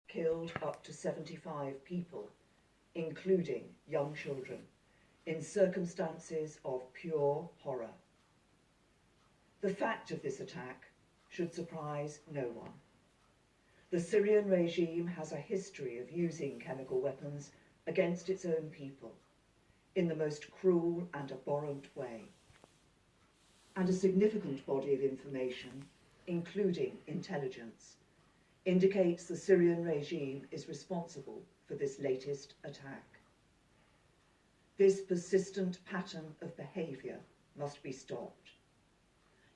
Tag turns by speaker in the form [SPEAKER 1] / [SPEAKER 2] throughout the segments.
[SPEAKER 1] killed up to 75 people, including young children, in circumstances of pure horror. The fact of this attack should surprise no one. The Syrian regime has a history of using chemical weapons against its own people in the most cruel and abhorrent way. And a significant body of information, including intelligence, indicates the Syrian regime is responsible for this latest attack. This persistent pattern of behaviour must be stopped,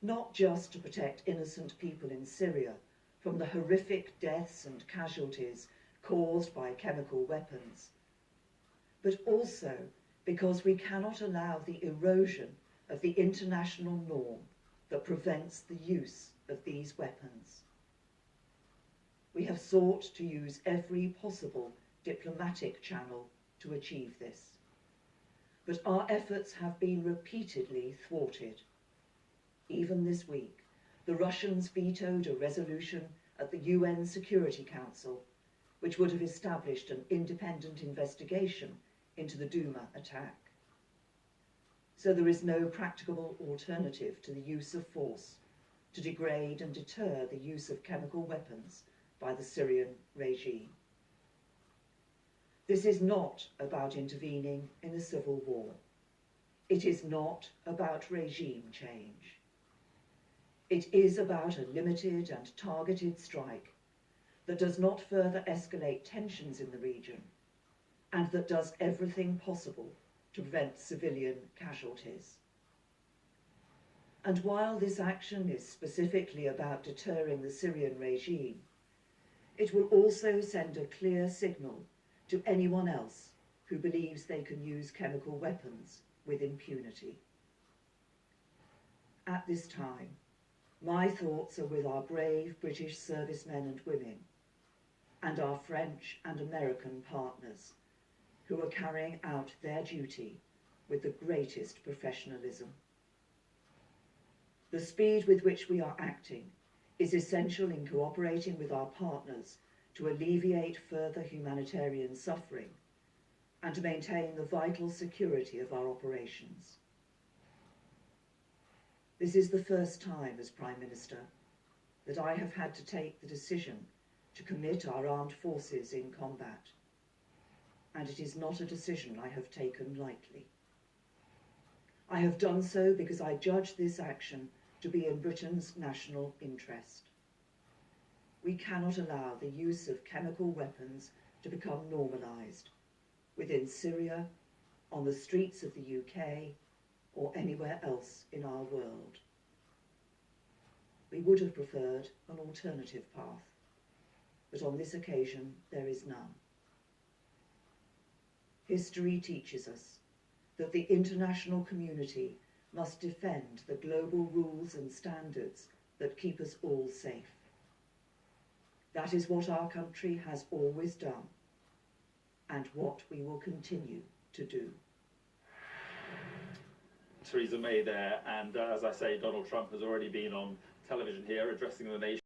[SPEAKER 1] not just to protect innocent people in Syria from the horrific deaths and casualties caused by chemical weapons, but also because we cannot allow the erosion of the international norm that prevents the use of these weapons. We have sought to use every possible diplomatic channel to achieve this, but our efforts have been repeatedly thwarted. Even this week, the Russians vetoed a resolution at the UN Security Council which would have established an independent investigation into the Duma attack. So there is no practicable alternative to the use of force to degrade and deter the use of chemical weapons by the Syrian regime. This is not about intervening in a civil war. It is not about regime change. It is about a limited and targeted strike that does not further escalate tensions in the region and that does everything possible to prevent civilian casualties. And while this action is specifically about deterring the Syrian regime, it will also send a clear signal to anyone else who believes they can use chemical weapons with impunity. At this time, my thoughts are with our brave British servicemen and women and our French and American partners who are carrying out their duty with the greatest professionalism. The speed with which we are acting is essential in cooperating with our partners to alleviate further humanitarian suffering and to maintain the vital security of our operations. This is the first time as Prime Minister that I have had to take the decision to commit our armed forces in combat, and it is not a decision I have taken lightly. I have done so because I judge this action to be in Britain's national interest. We cannot allow the use of chemical weapons to become normalised within Syria, on the streets of the UK, or anywhere else in our world. We would have preferred an alternative path, but on this occasion there is none. History teaches us that the international community must defend the global rules and standards that keep us all safe. That is what our country has always done, and what we will continue to do.
[SPEAKER 2] Theresa May there, and as I say, Donald Trump has already been on television here addressing the nation.